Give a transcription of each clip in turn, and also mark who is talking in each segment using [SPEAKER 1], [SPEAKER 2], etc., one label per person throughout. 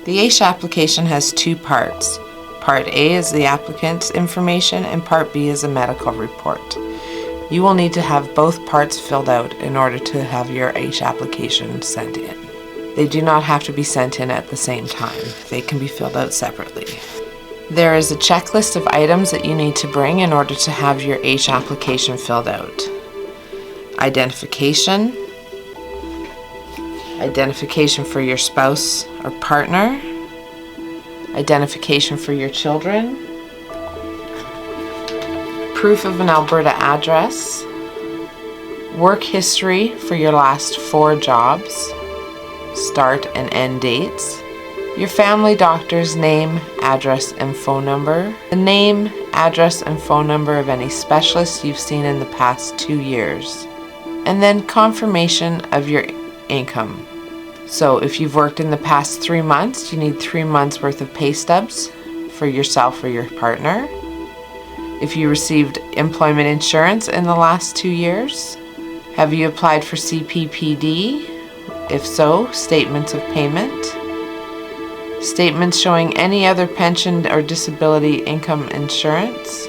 [SPEAKER 1] The AISH application has two parts. Part A is the applicant's information and Part B is a medical report. You will need to have both parts filled out in order to have your AISH application sent in. They do not have to be sent in at the same time. They can be filled out separately. There is a checklist of items that you need to bring in order to have your AISH application filled out. Identification, identification for your spouse or partner, identification for your children, proof of an Alberta address, work history for your last 4 jobs, start and end dates, your family doctor's name, address, and phone number, the name, address, and phone number of any specialist you've seen in the past 2 years, and then confirmation of your income. So if you've worked in the past 3 months, you need 3 months worth of pay stubs for yourself or your partner. If you received employment insurance in the last 2 years, have you applied for CPPD? If so, statements of payment. Statements showing any other pension or disability income insurance.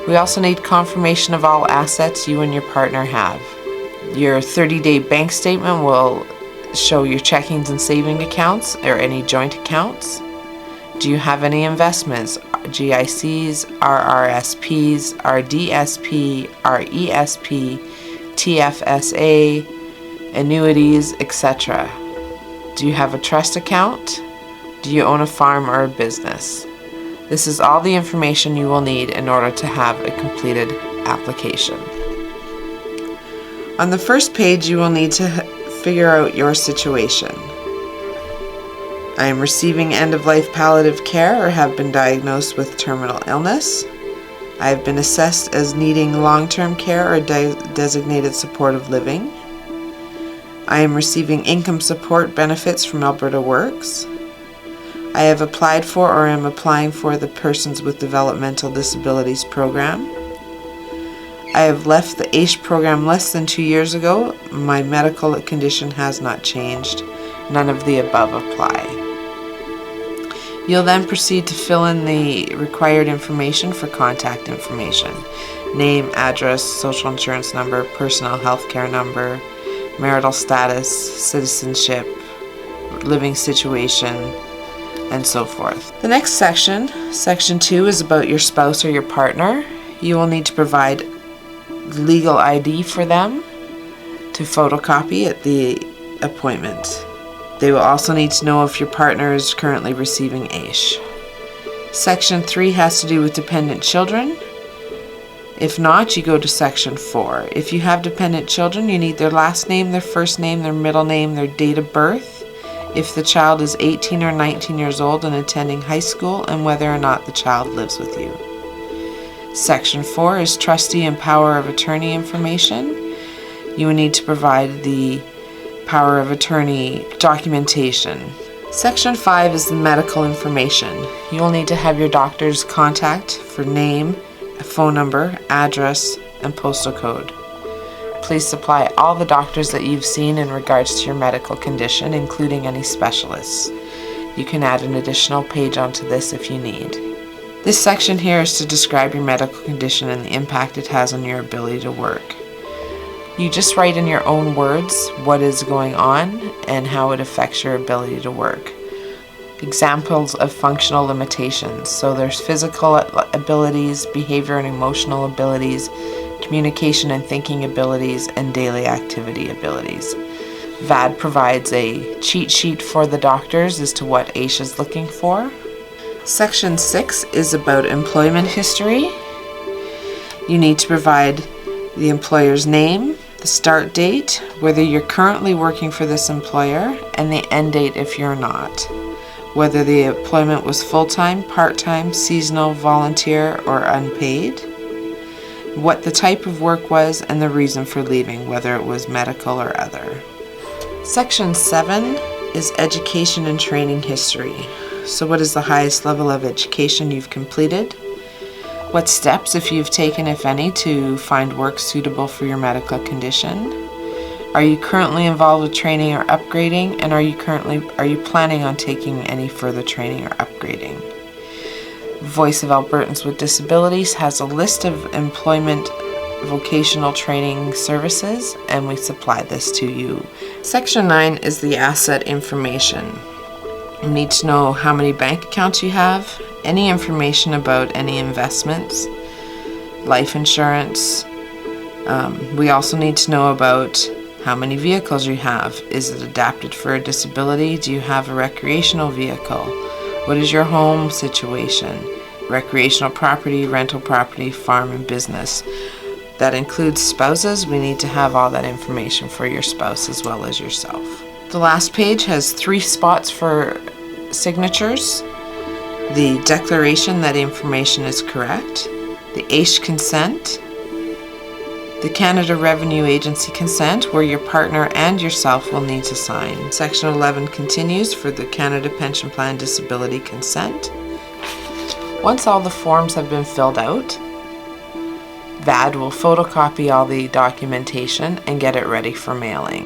[SPEAKER 1] We also need confirmation of all assets you and your partner have. Your 30-day bank statement will show your checkings and saving accounts or any joint accounts. Do you have any investments? GICs, RRSPs, RDSP, RESP, TFSA, annuities, etc. Do you have a trust account? Do you own a farm or a business? This is all the information you will need in order to have a completed application. On the first page, you will need to figure out your situation. I am receiving end-of-life palliative care or have been diagnosed with terminal illness. I have been assessed as needing long-term care or designated supportive living. I am receiving income support benefits from Alberta Works. I have applied for or am applying for the Persons with Developmental Disabilities program. I have left the AISH program less than 2 years ago. My medical condition has not changed. None of the above apply. You'll then proceed to fill in the required information for contact information. Name, address, social insurance number, personal health care number, marital status, citizenship, living situation, and so forth. The next section, Section 2, is about your spouse or your partner. You will need to provide legal ID for them to photocopy at the appointment. They will also need to know if your partner is currently receiving AISH. Section 3 has to do with dependent children. If not, you go to Section 4. If you have dependent children, you need their last name, their first name, their middle name, their date of birth, if the child is 18 or 19 years old and attending high school, and whether or not the child lives with you. Section 4 is trustee and power of attorney information. You will need to provide the power of attorney documentation. Section 5 is the medical information. You will need to have your doctor's contact for name, phone number, address, and postal code. Please supply all the doctors that you've seen in regards to your medical condition, including any specialists. You can add an additional page onto this if you need. This section here is to describe your medical condition and the impact it has on your ability to work. You just write in your own words what is going on and how it affects your ability to work. Examples of functional limitations. So there's physical abilities, behavior and emotional abilities, communication and thinking abilities, and daily activity abilities. VAD provides a cheat sheet for the doctors as to what AISH is looking for. Section 6 is about employment history. You need to provide the employer's name, the start date, whether you're currently working for this employer, and the end date if you're not. Whether the employment was full-time, part-time, seasonal, volunteer, or unpaid. What the type of work was and the reason for leaving, whether it was medical or other. Section 7 is education and training history. So what is the highest level of education you've completed? What steps, if you've taken, if any, to find work suitable for your medical condition? Are you currently involved with training or upgrading? And are you planning on taking any further training or upgrading? Voice of Albertans with Disabilities has a list of employment vocational training services, and we supply this to you. Section 9 is the asset information. You need to know how many bank accounts you have, any information about any investments, life insurance. We also need to know about how many vehicles you have. Is it adapted for a disability? Do you have a recreational vehicle? What is your home situation? Recreational property, rental property, farm and business. That includes spouses. We need to have all that information for your spouse as well as yourself. The last page has 3 spots for signatures. The declaration that information is correct, the AISH consent, the Canada Revenue Agency consent, where your partner and yourself will need to sign. Section 11 continues for the Canada Pension Plan Disability consent. Once all the forms have been filled out, VAD will photocopy all the documentation and get it ready for mailing.